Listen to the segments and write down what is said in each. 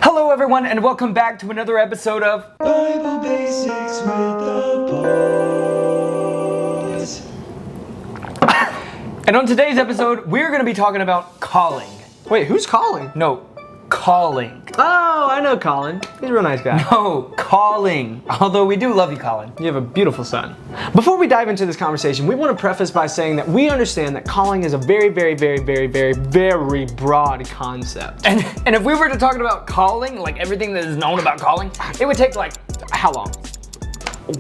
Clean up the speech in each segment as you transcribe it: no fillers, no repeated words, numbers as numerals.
Hello everyone and welcome back to another episode of Bible Basics with the Boys. And on today's episode, we're going to be talking about calling. Wait, who's calling? No, calling. Oh, I know Colin. He's a real nice guy. No, calling. Although we do love you, Colin. You have a beautiful son. Before we dive into this conversation, we want to preface by saying that we understand that calling is a very broad concept. And if we were to talk about calling, like everything that is known about calling, it would take like, How long?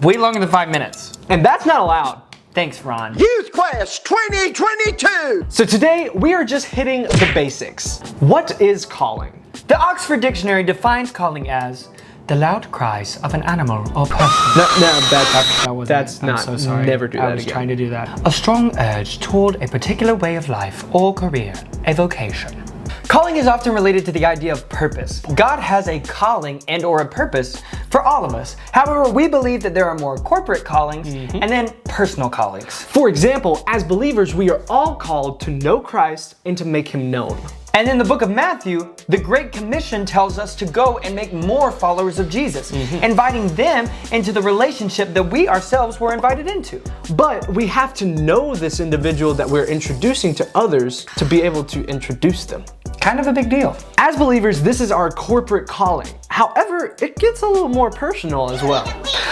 way longer than 5 minutes. And that's not allowed. Thanks, Ron. Youth Quest 2022. So today, we are just hitting the basics. What is calling? The Oxford Dictionary defines calling as the loud cries of an animal or person. No, That wasn't that's it. I'm not. so sorry. Never do that I was again. trying to do that. A strong urge toward a particular way of life or career, a vocation. Calling is often related to the idea of purpose. God has a calling and or a purpose for all of us. However, we believe that there are more corporate callings and then personal callings. For example, as believers, we are all called to know Christ and to make him known. And in the book of Matthew, the Great Commission tells us to go and make more followers of Jesus, inviting them into the relationship that we ourselves were invited into. But we have to know this individual that we're introducing to others to be able to introduce them. Kind of a big deal. As believers, this is our corporate calling. However, it gets a little more personal as well.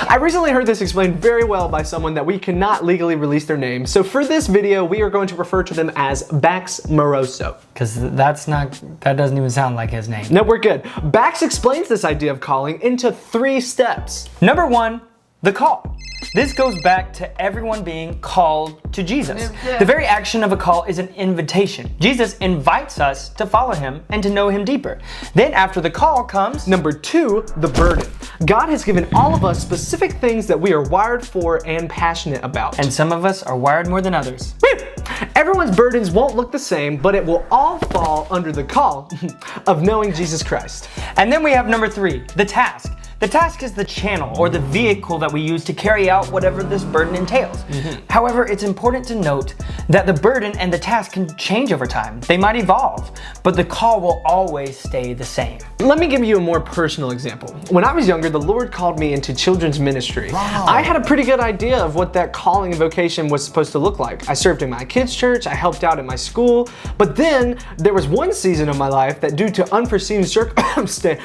I recently heard this explained very well by someone that we cannot legally release their name, so for this video, we are going to refer to them as Bax Moroso. Because that doesn't even sound like his name. No, we're good. Bax explains this idea of calling into 3 steps. Number 1, the call. This goes back to everyone being called to Jesus. The very action of a call is an invitation. Jesus invites us to follow him and to know him deeper. Then after the call comes Number 2, the burden. God has given all of us specific things that we are wired for and passionate about. and some of us are wired more than others. Woo! Everyone's burdens won't look the same, but it will all fall under the call of knowing Jesus Christ. And then we have number 3, the task. The task is the channel or the vehicle that we use to carry out whatever this burden entails. However, it's important to note that the burden and the task can change over time. They might evolve, but the call will always stay the same. Let me give you a more personal example. When I was younger, the Lord called me into children's ministry. I had a pretty good idea of what that calling and vocation was supposed to look like. I served in my kids' church, I helped out at my school, but then there was one season of my life that due to unforeseen circumstances,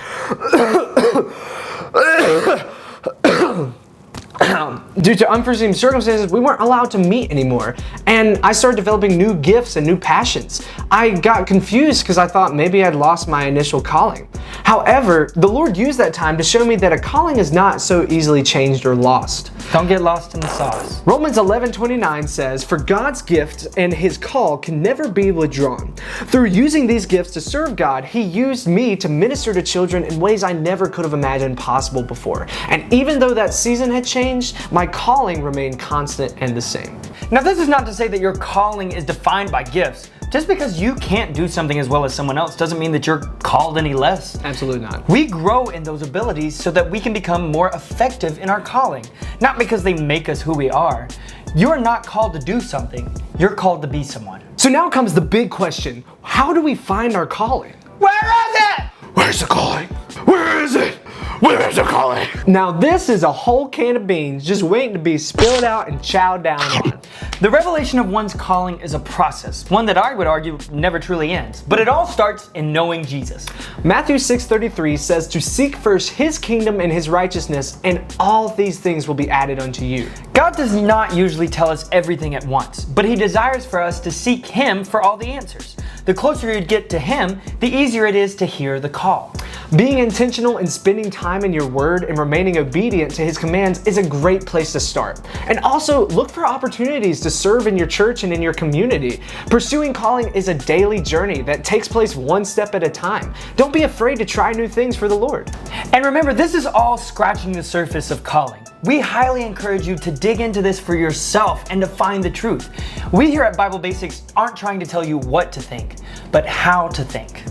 we weren't allowed to meet anymore. And I started developing new gifts and new passions. I got confused because I thought maybe I'd lost my initial calling. However, the Lord used that time to show me that a calling is not so easily changed or lost. Don't get lost in the sauce. Romans 11:29 says, "For God's gift and his call can never be withdrawn. Through using these gifts to serve God, he used me to minister to children in ways I never could have imagined possible before. And even though that season had changed, my calling remained constant and the same." Now, this is not to say that your calling is defined by gifts. Just because you can't do something as well as someone else doesn't mean that you're called any less. Absolutely not. We grow in those abilities so that we can become more effective in our calling, not because they make us who we are. You're not called to do something, you're called to be someone. So now comes the big question. How do we find our calling? Where is it? Where's the calling? Where is it? Where is the calling? Now this is a whole can of beans just waiting to be spilled out and chowed down on. The revelation of one's calling is a process, one that I would argue never truly ends. But it all starts in knowing Jesus. Matthew 6:33 says to seek first his kingdom and his righteousness, and all these things will be added unto you. God does not usually tell us everything at once, but he desires for us to seek him for all the answers. The closer you get to him, the easier it is to hear the call. Being intentional in spending time in your word and remaining obedient to his commands is a great place to start. And also look for opportunities to serve in your church and in your community. Pursuing calling is a daily journey that takes place one step at a time. Don't be afraid to try new things for the Lord. And remember, this is all scratching the surface of calling. We highly encourage you to dig into this for yourself and to find the truth. We here at Bible Basics aren't trying to tell you what to think, but how to think.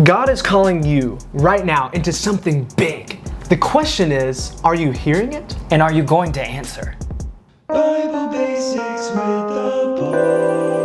God is calling you right now into something big. The question is, are you hearing it? And are you going to answer? Bible Basics with the Boys.